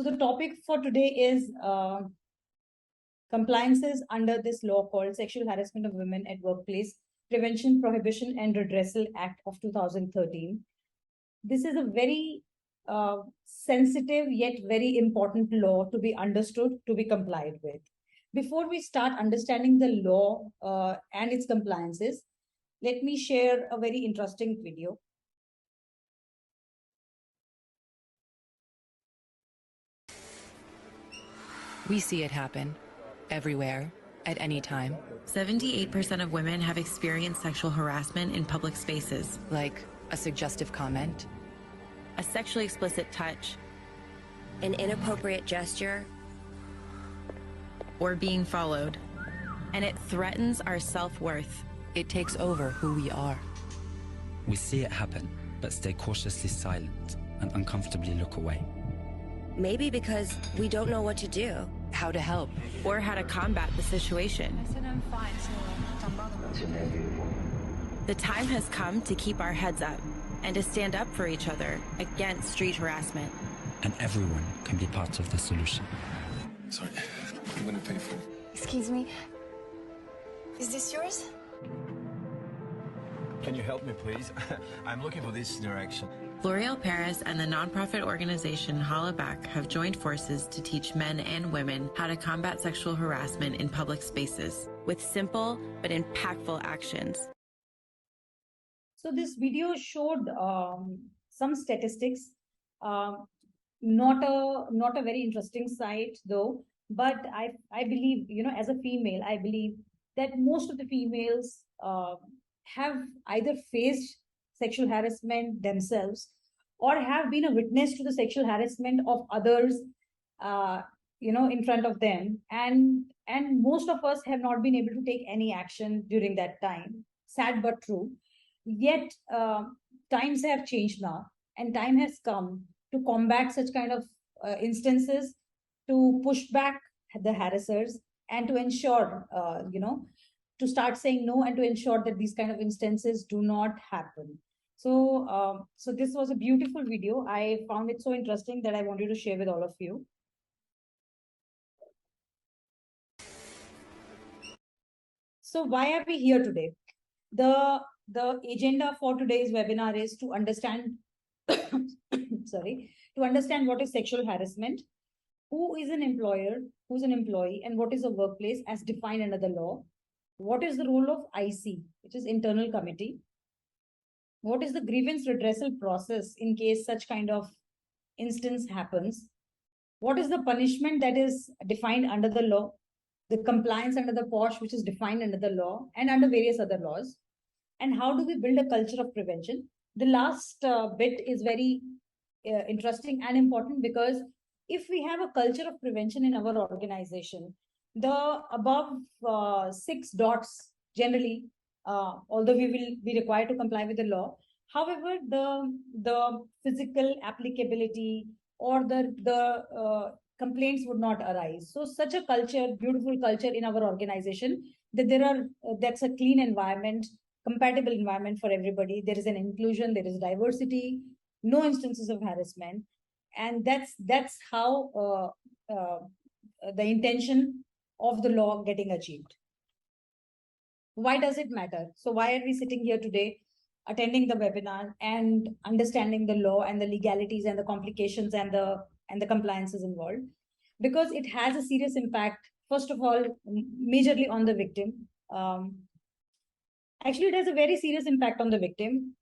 So the topic for today is compliances under this law called Sexual Harassment of Women at Workplace, Prevention, Prohibition and Redressal Act of 2013. This is a very sensitive yet very important law to be understood, to be complied with. Before we start understanding the law and its compliances, let me share a very interesting video. We see it happen everywhere, at any time. 78% of women have experienced sexual harassment in public spaces. Like a suggestive comment, A sexually explicit touch, an inappropriate gesture, or being followed. And it threatens our self-worth. it takes over who we are. We see it happen, but stay cautiously silent and uncomfortably look away. maybe because we don't know what to do. How to help. Or how to combat the situation. The time has come to keep our heads up and to stand up for each other against street harassment. And everyone can be part of the solution. Sorry, I'm gonna pay for it. Excuse me. Is this yours? Can you help me, please? I'm looking for this direction. L'Oreal Paris and the nonprofit organization Hollaback have joined forces to teach men and women how to combat sexual harassment in public spaces with simple but impactful actions. So this video showed some statistics, not a very interesting site though, but I believe, as a female, I believe that most of the females have either faced sexual harassment themselves or have been a witness to the sexual harassment of others, in front of them. And most of us have not been able to take any action during that time. Sad but true. Yet times have changed now, and time has come to combat such kind of instances, to push back the harassers, and to ensure, to start saying no, and to ensure that these kind of instances do not happen. So, so this was a beautiful video. I found it so interesting that I wanted to share with all of you. So why are we here today? The agenda for today's webinar is to understand, to understand what is sexual harassment, who is an employer, who's an employee, and what is a workplace as defined under the law. What is the role of IC, which is internal committee? What is the grievance redressal process in case such kind of instance happens? What is the punishment that is defined under the law? The compliance under the POSH, which is defined under the law and under various other laws. And how do we build a culture of prevention? The last bit is very interesting and important, because if we have a culture of prevention in our organization, the above 6 dots generally, although we will be required to comply with the law, however, the physical applicability or the complaints would not arise. So such a culture, beautiful culture in our organization, that that's a clean environment, compatible environment for everybody. There is an inclusion, there is diversity, no instances of harassment, and that's how the intention of the law getting achieved. Why does it matter? So why are we sitting here today, attending the webinar and understanding the law and the legalities and the complications and the compliances involved? Because it has a serious impact, first of all, majorly on the victim. Actually, it has a very serious impact on the victim.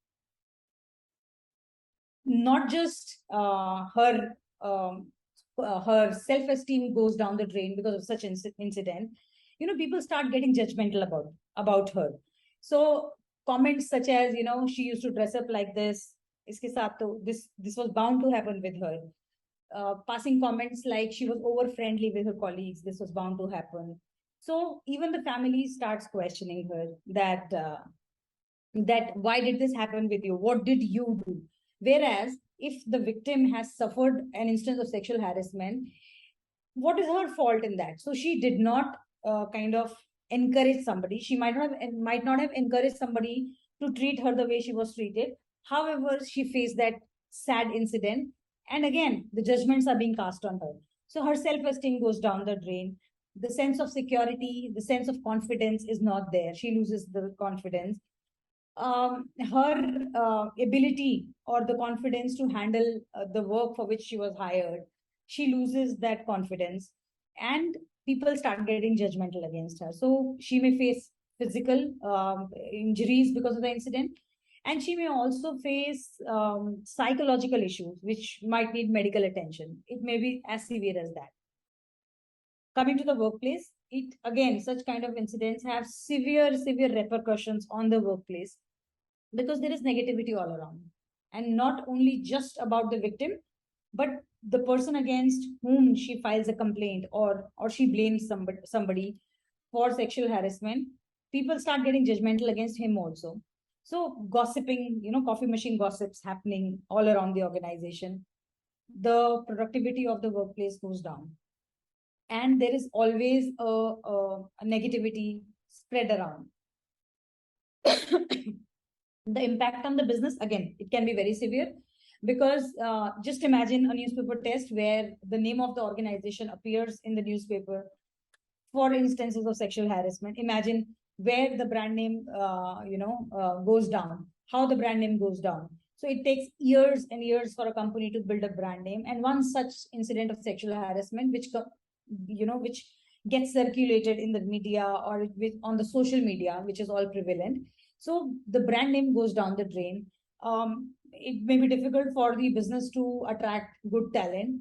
Not just her self-esteem goes down the drain because of such incident. People start getting judgmental about her. So comments such as, she used to dress up like this, iske saath to, this was bound to happen with her. Passing comments like she was over friendly with her colleagues, this was bound to happen. So even the family starts questioning her that why did this happen with you? What did you do? Whereas if the victim has suffered an instance of sexual harassment, what is her fault in that? So she did not kind of encourage somebody. She might not have encouraged somebody to treat her the way she was treated. However, she faced that sad incident, And again, the judgments are being cast on her. So her self-esteem goes down the drain. The sense of security, the sense of confidence is not there. She loses the confidence. Her ability or the confidence to handle the work for which she was hired, she loses that confidence, and people start getting judgmental against her. So she may face physical injuries because of the incident, and she may also face psychological issues which might need medical attention. It may be as severe as that. Coming to the workplace, it again, such kind of incidents have severe repercussions on the workplace, because there is negativity all around, and not only just about the victim, but the person against whom she files a complaint, or she blames somebody for sexual harassment. People start getting judgmental against him also. So gossiping, coffee machine gossips happening all around the organization. The productivity of the workplace goes down, and there is always a negativity spread around. The impact on the business, again, it can be very severe, because just imagine a newspaper test where the name of the organization appears in the newspaper for instances of sexual harassment. Imagine where the brand name goes down, how the brand name goes down. So it takes years and years for a company to build a brand name, and one such incident of sexual harassment which gets circulated in the media or on the social media, which is all prevalent. So the brand name goes down the drain. It may be difficult for the business to attract good talent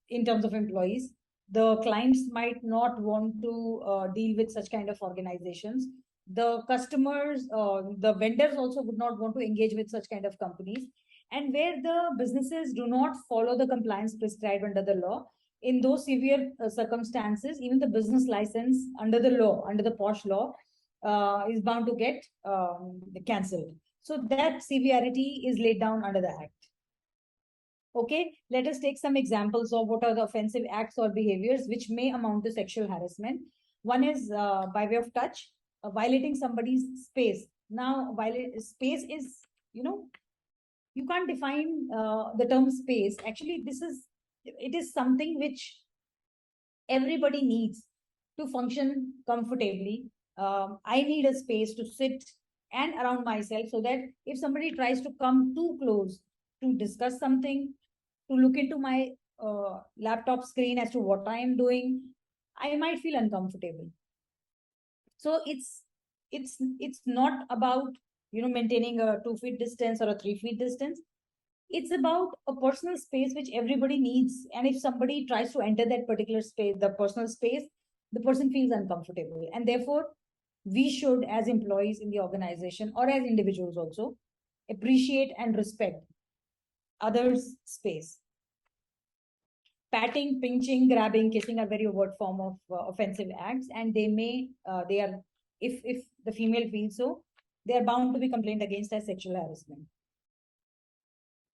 in terms of employees. The clients might not want to deal with such kind of organizations. The customers, the vendors also would not want to engage with such kind of companies. And where the businesses do not follow the compliance prescribed under the law, in those severe circumstances, even the business license under the law, under the POSH law, is bound to get cancelled. So that severity is laid down under the Act. Okay, let us take some examples of what are the offensive acts or behaviors which may amount to sexual harassment. One is by way of touch, violating somebody's space. Now, space is, you can't define the term space. Actually, it is something which everybody needs to function comfortably. I need a space to sit and around myself, so that if somebody tries to come too close to discuss something, to look into my laptop screen as to what I am doing, I might feel uncomfortable. So it's not about maintaining a 2 feet distance or a 3 feet distance. It's about a personal space which everybody needs. And if somebody tries to enter that particular space, the personal space, the person feels uncomfortable. And therefore, we should, as employees in the organization or as individuals also, appreciate and respect others' space. Patting, pinching, grabbing, kissing are very overt form of offensive acts, and they are, if the female feels so, they are bound to be complained against as sexual harassment.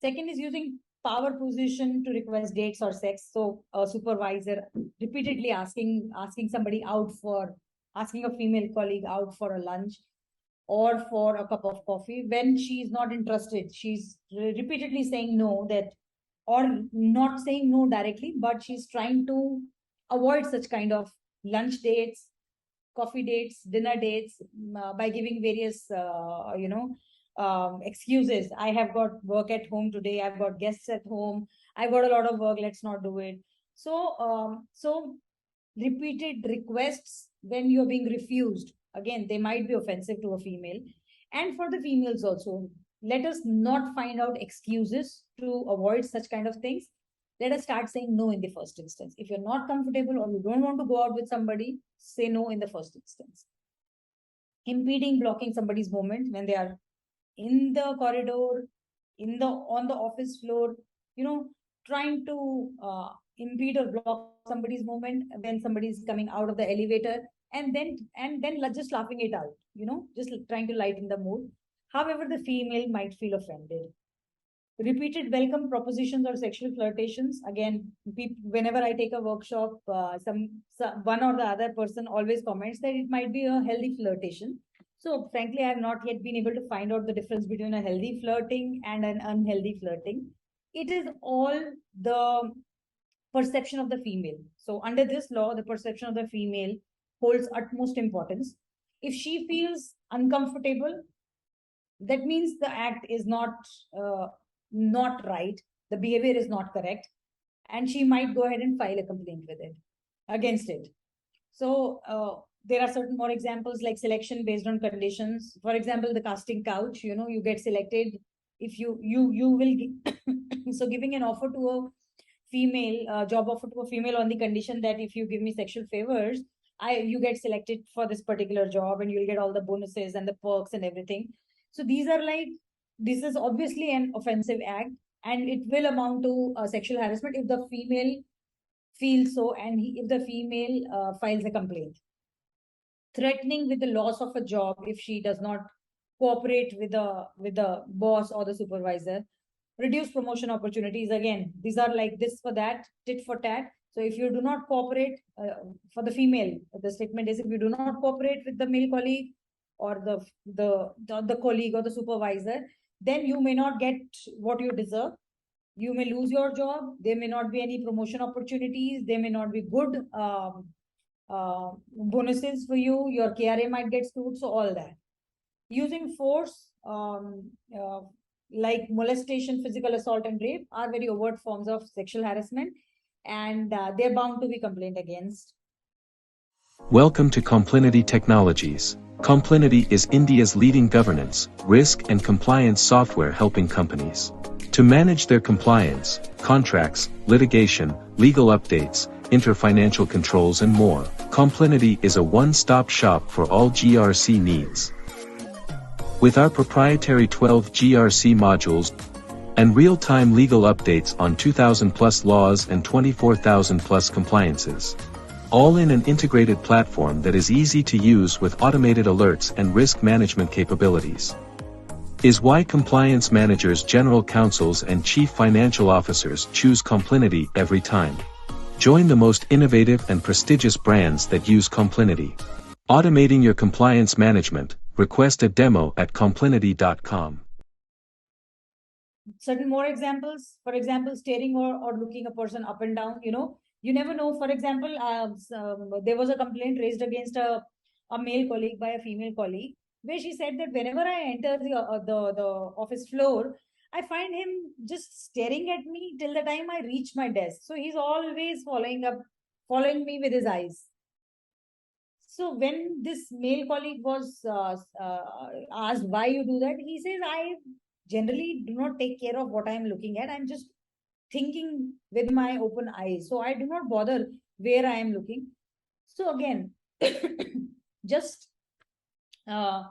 Second is using power position to request dates or sex. So a supervisor repeatedly asking somebody out for, asking a female colleague out for a lunch or for a cup of coffee when she's not interested. She's repeatedly saying no, or not saying no directly, but she's trying to avoid such kind of lunch dates, coffee dates, dinner dates, by giving various, excuses. I have got work at home today. I've got guests at home. I've got a lot of work. Let's not do it. So repeated requests when you're being refused, again, they might be offensive to a female. And for the females also, let us not find out excuses to avoid such kind of things. Let us start saying no in the first instance. If you're not comfortable or you don't want to go out with somebody, say no in the first instance. Impeding, blocking somebody's movement when they are in the corridor, on the office floor, trying to impede or block somebody's movement when somebody is coming out of the elevator, and then just laughing it out, just trying to lighten the mood. However, the female might feel offended. Repeated welcome propositions or sexual flirtations. Again, whenever I take a workshop, one or the other person always comments that it might be a healthy flirtation. So frankly, I have not yet been able to find out the difference between a healthy flirting and an unhealthy flirting. it is all the perception of the female. So under this law, the perception of the female holds utmost importance. If she feels uncomfortable, that means the act is not right, the behavior is not correct, and she might go ahead and file a complaint with it, against it. So there are certain more examples like selection based on conditions. For example, the casting couch, you get selected if you will so giving an offer to a female, job offer to a female on the condition that if you give me sexual favors, you get selected for this particular job and you'll get all the bonuses and the perks and everything. So this is obviously an offensive act, and it will amount to sexual harassment if the female feels so, and if the female files a complaint. Threatening with the loss of a job if she does not cooperate with the boss or the supervisor. Reduce promotion opportunities. Again, these are like this for that, tit for tat. So if you do not cooperate, for the female, the statement is, if you do not cooperate with the male colleague or the colleague or the supervisor, then you may not get what you deserve. You may lose your job. There may not be any promotion opportunities. There may not be good bonuses for you. Your KRA might get screwed. So all that. Using force, like molestation, physical assault, and rape are very overt forms of sexual harassment, and they're bound to be complained against. Welcome to Complinity Technologies. Complinity is India's leading governance, risk and compliance software helping companies to manage their compliance, contracts, litigation, legal updates, inter-financial controls and more. Complinity is a one-stop shop for all GRC needs. With our proprietary 12 GRC modules and real-time legal updates on 2,000+ laws and 24,000+ compliances. All in an integrated platform that is easy to use with automated alerts and risk management capabilities. Is why compliance managers, general counsels and chief financial officers choose Complinity every time. Join the most innovative and prestigious brands that use Complinity. Automating your compliance management. Request a demo at complinity.com. Certain more examples. For example, staring or looking a person up and down, you never know. For example, there was a complaint raised against a male colleague by a female colleague, where she said that whenever I enter the office floor, I find him just staring at me till the time I reach my desk. So he's always following me with his eyes. So when this male colleague was asked why you do that, he says, I generally do not take care of what I'm looking at. I'm just thinking with my open eyes. So I do not bother where I am looking. So again, just a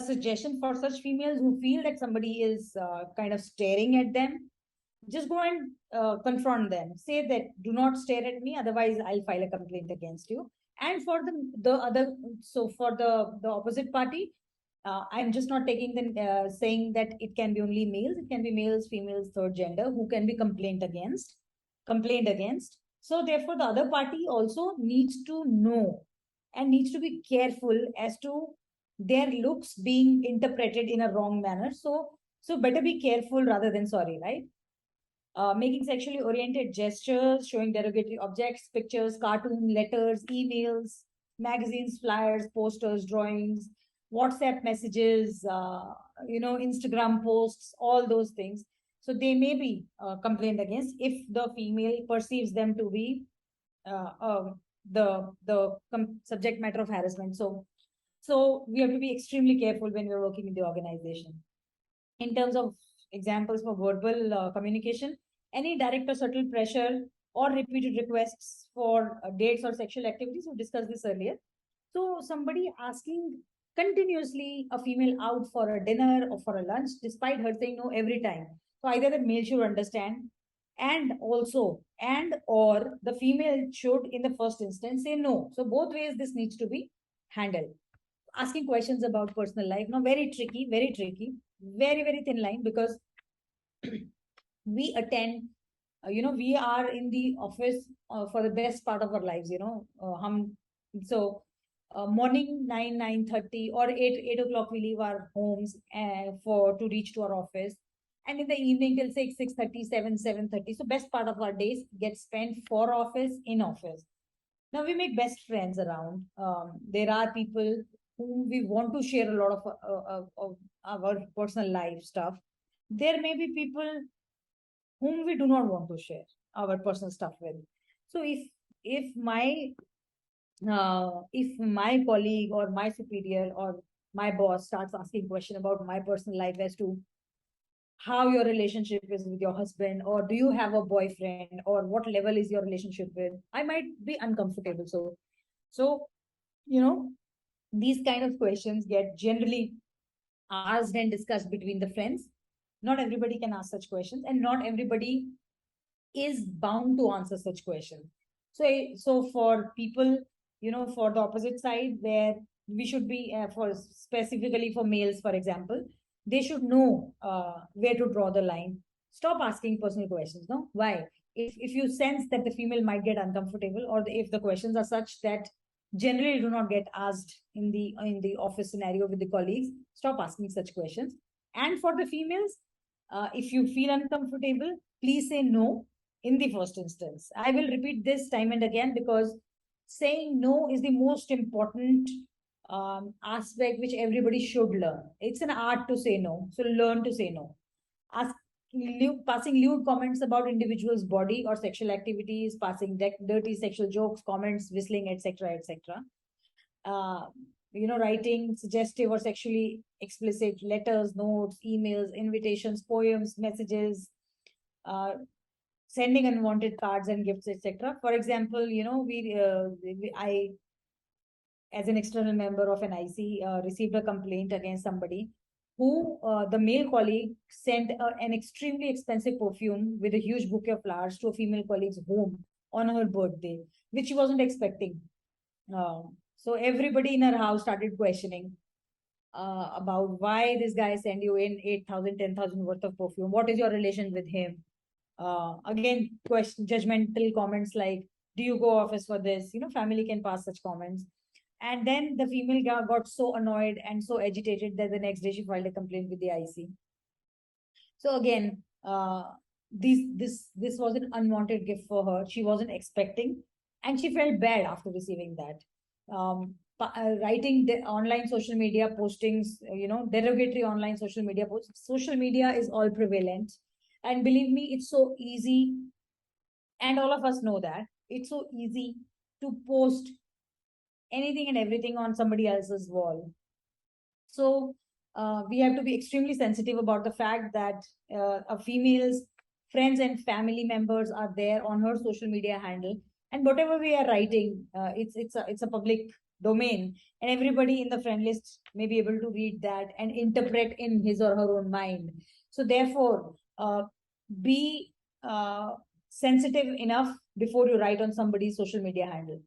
suggestion for such females who feel that somebody is kind of staring at them, just go and confront them. Say that, do not stare at me, otherwise I'll file a complaint against you. And for for the opposite party, I'm just not taking saying that it can be only males. It can be males, females, third gender who can be complained against. So therefore, the other party also needs to know and needs to be careful as to their looks being interpreted in a wrong manner. So better be careful rather than sorry, right? Making sexually oriented gestures, showing derogatory objects, pictures, cartoon, letters, emails, magazines, flyers, posters, drawings, WhatsApp messages, Instagram posts, all those things. So they may be complained against if the female perceives them to be the subject matter of harassment. So we have to be extremely careful when we're working in the organization. In terms of examples for verbal communication, any direct or subtle pressure or repeated requests for dates or sexual activities. We discussed this earlier. So somebody asking continuously a female out for a dinner or for a lunch, despite her saying no every time. So either the male should understand, or the female should in the first instance say no. So both ways this needs to be handled. Asking questions about personal life, now very tricky, very thin line, because we attend, we are in the office for the best part of our lives, morning 9:30 or 8 o'clock we leave our homes to reach to our office, And in the evening till 6:30, 7:30. So best part of our days gets spent for office, in office. Now we make best friends around. There are people whom we want to share a lot of our personal life stuff. There may be people whom we do not want to share our personal stuff with. So if my colleague or my superior or my boss starts asking question about my personal life as to how your relationship is with your husband, or do you have a boyfriend, or what level is your relationship with, I might be uncomfortable. So these kind of questions get generally asked and discussed between the friends. Not everybody can ask such questions, and not everybody is bound to answer such questions. So for people, for the opposite side, where we should be for specifically for males, for example, they should know where to draw the line. Stop asking personal questions. No, why? If you sense that the female might get uncomfortable, or if the questions are such that generally do not get asked in the office scenario with the colleagues, stop asking such questions. And for the females, if you feel uncomfortable, please say no in the first instance. I will repeat this time and again, because saying no is the most important aspect which everybody should learn. It's an art to say no, so learn to say no. Passing lewd comments about individuals' body or sexual activities, passing dirty sexual jokes, comments, whistling, etc., etc. Writing suggestive or sexually explicit letters, notes, emails, invitations, poems, messages, sending unwanted cards and gifts, etc. For example, I, as an external member of an IC, received a complaint against somebody who, the male colleague, sent an extremely expensive perfume with a huge bouquet of flowers to a female colleague's home on her birthday, which she wasn't expecting. So everybody in her house started questioning about why this guy sent you in 8,000, 10,000 worth of perfume. What is your relation with him? Again, judgmental comments like, do you go office for this? Family can pass such comments. And then the female got so annoyed and so agitated that the next day she filed a complaint with the IC. So again, this was an unwanted gift for her. She wasn't expecting, and she felt bad after receiving that. Writing the online social media postings, derogatory online social media posts. Social media is all prevalent, and believe me, it's so easy, and all of us know that it's so easy to post anything and everything on somebody else's wall. So we have to be extremely sensitive about the fact that a female's friends and family members are there on her social media handle, and whatever we are writing, it's a public domain, and everybody in the friend list may be able to read that and interpret in his or her own mind. So therefore, be sensitive enough before you write on somebody's social media handle.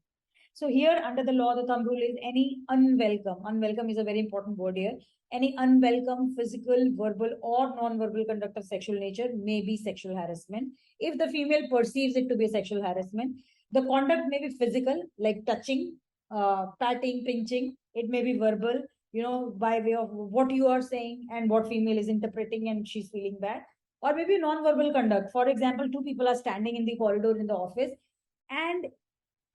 So here, under the law, the thumb rule is any unwelcome is a very important word here, any unwelcome physical, verbal, or non-verbal conduct of sexual nature may be sexual harassment. If the female perceives it to be sexual harassment, the conduct may be physical, like touching, patting, pinching. It may be verbal, by way of what you are saying and what female is interpreting and she's feeling bad. Or maybe non-verbal conduct. For example, two people are standing in the corridor in the office, and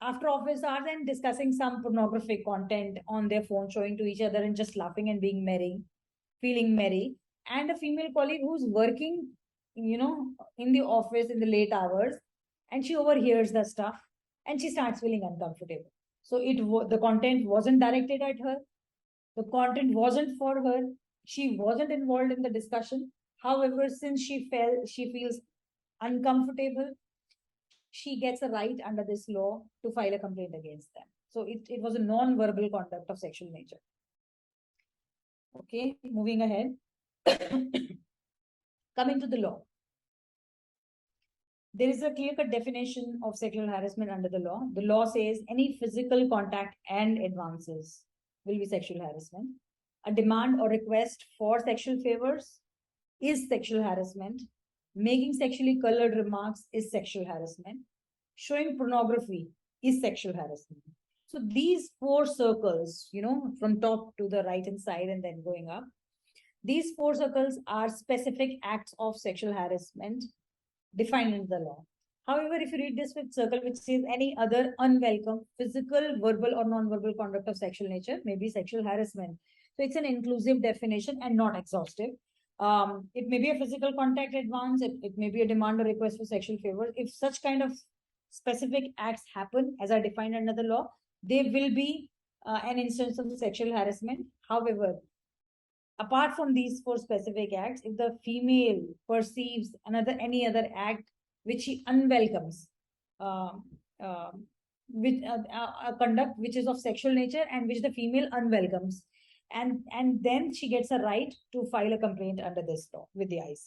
after office hours, and discussing some pornographic content on their phone, showing to each other and just laughing and being merry, feeling merry. And a female colleague who's working, in the office in the late hours, and she overhears the stuff and she starts feeling uncomfortable. So the content wasn't directed at her. The content wasn't for her. She wasn't involved in the discussion. However, since she feels uncomfortable, she gets a right under this law to file a complaint against them. So it was a non-verbal conduct of sexual nature. Okay, moving ahead. Coming to the law. There is a clear-cut definition of sexual harassment under the law. The law says any physical contact and advances will be sexual harassment. A demand or request for sexual favors is sexual harassment. Making sexually colored remarks is sexual harassment. Showing pornography is sexual harassment. So these four circles, from top to the right hand side and then going up, These four circles are specific acts of sexual harassment defined in the law. However, if you read this with circle which says any other unwelcome physical, verbal, or non-verbal conduct of sexual nature may be sexual harassment. So it's an inclusive definition and not exhaustive. It may be a physical contact advance, it may be a demand or request for sexual favor. If such kind of specific acts happen as are defined under the law, they will be an instance of sexual harassment. However, apart from these four specific acts, if the female perceives any other act which she unwelcomes, with a conduct which is of sexual nature and which the female unwelcomes, and then she gets a right to file a complaint under this law with the IC.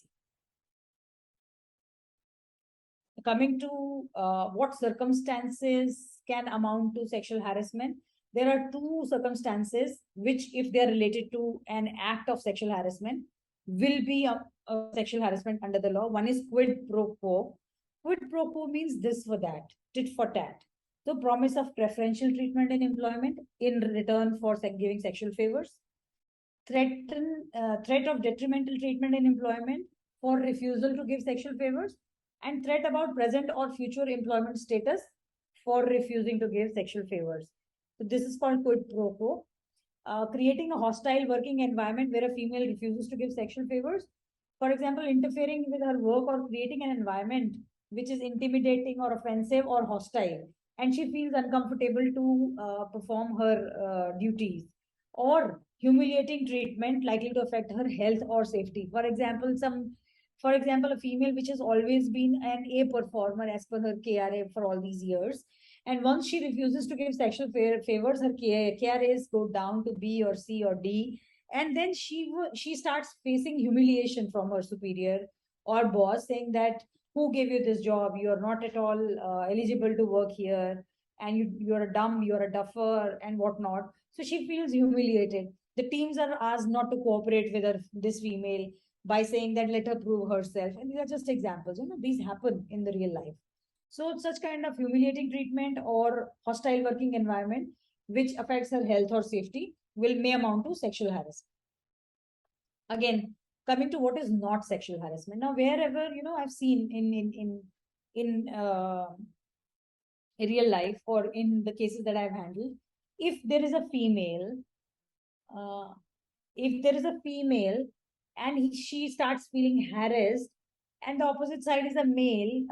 Coming to what circumstances can amount to sexual harassment, there are two circumstances which, if they are related to an act of sexual harassment, will be a sexual harassment under the law. One is quid pro quo. Quid pro quo means this for that, tit for tat. So promise of preferential treatment in employment in return for giving sexual favors. Threat of detrimental treatment in employment for refusal to give sexual favors, and threat about present or future employment status for refusing to give sexual favors. So this is called quid pro quo. Creating a hostile working environment where a female refuses to give sexual favors. For example, interfering with her work or creating an environment which is intimidating or offensive or hostile, and she feels uncomfortable to perform her duties. Or humiliating treatment likely to affect her health or safety. For example, a female which has always been an A performer as per her KRA for all these years, and once she refuses to give sexual favors, her KRAs go down to B or C or D, and then she starts facing humiliation from her superior or boss, saying that who gave you this job? You are not at all eligible to work here, and you're a dumb, you're a duffer, and whatnot. So she feels humiliated. The teams are asked not to cooperate with this female by saying that let her prove herself. And these are just examples. These happen in the real life. So such kind of humiliating treatment or hostile working environment which affects her health or safety may amount to sexual harassment. Again, coming to what is not sexual harassment. Now, wherever I've seen in real life or in the cases that I've handled, if there is a female, and she starts feeling harassed, and the opposite side is a male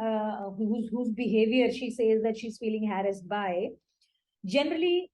whose behavior she says that she's feeling harassed by, generally,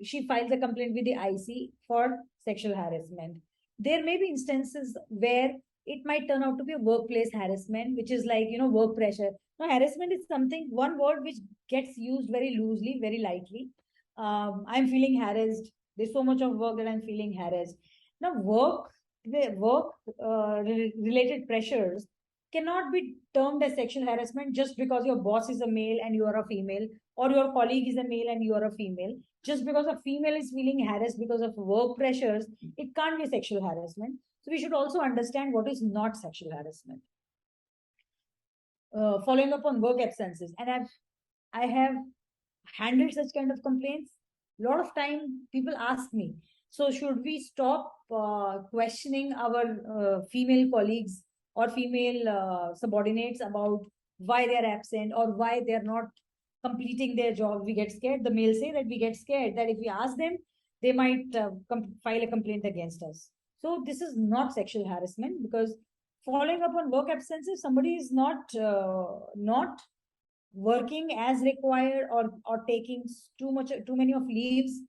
she files a complaint with the IC for sexual harassment. There may be instances where it might turn out to be a workplace harassment, which is like, work pressure. Now, harassment is one word which gets used very loosely, very lightly. I'm feeling harassed. There's so much of work that I'm feeling harassed. Now, work-related pressures cannot be termed as sexual harassment just because your boss is a male and you are a female, or your colleague is a male and you are a female. Just because a female is feeling harassed because of work pressures, it can't be sexual harassment. So we should also understand what is not sexual harassment. Following up on work absences, and I have handled such kind of complaints. A lot of time people ask me, so should we stop questioning our female colleagues or female subordinates about why they are absent or why they are not completing their job? We get scared. The males say that we get scared that if we ask them, they might file a complaint against us. So this is not sexual harassment, because following up on work absences, somebody is not working as required or taking too many of leaves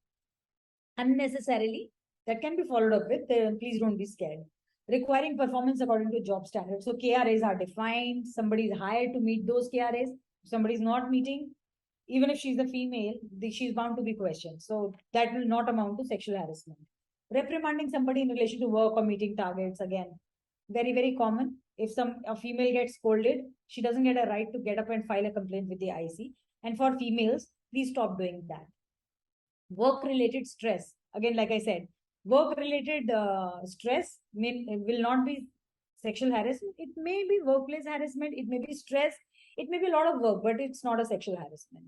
unnecessarily, that can be followed up with. Please don't be scared. Requiring performance according to job standards. So KRAs are defined. Somebody is hired to meet those KRAs. If somebody is not meeting, even if she's a female, she's bound to be questioned. So that will not amount to sexual harassment. Reprimanding somebody in relation to work or meeting targets, again, very, very common. If a female gets scolded, she doesn't get a right to get up and file a complaint with the IC. And for females, please stop doing that. Work-related stress. Again, like I said, work-related stress will not be sexual harassment. It may be workplace harassment. It may be stress. It may be a lot of work, but it's not a sexual harassment.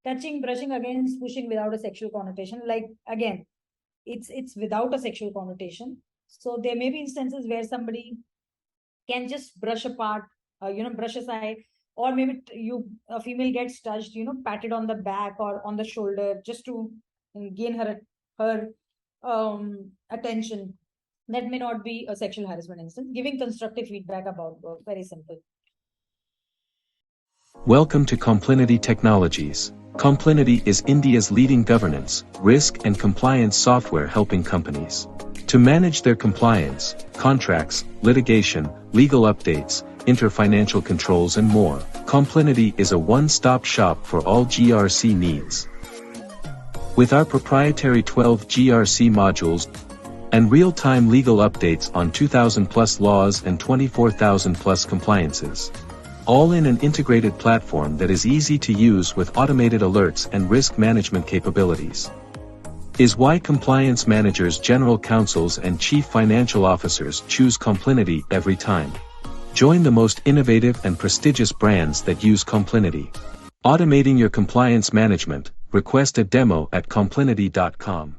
Touching, brushing against pushing without a sexual connotation. Like, again, it's without a sexual connotation. So there may be instances where somebody can just brush apart, brush aside, or maybe a female gets touched, patted on the back or on the shoulder just to gain her attention. That may not be a sexual harassment instance. Giving constructive feedback about work, very simple. Welcome to Complinity Technologies. Complinity is India's leading governance, risk and compliance software helping companies to manage their compliance, contracts, litigation, legal updates, inter-financial controls and more. Complinity is a one-stop shop for all GRC needs. With our proprietary 12 GRC modules and real-time legal updates on 2,000+ laws and 24,000+ compliances. All in an integrated platform that is easy to use with automated alerts and risk management capabilities. Is why compliance managers, general counsels and chief financial officers choose Complinity every time. Join the most innovative and prestigious brands that use Complinity. Automating your compliance management. Request a demo at complinity.com.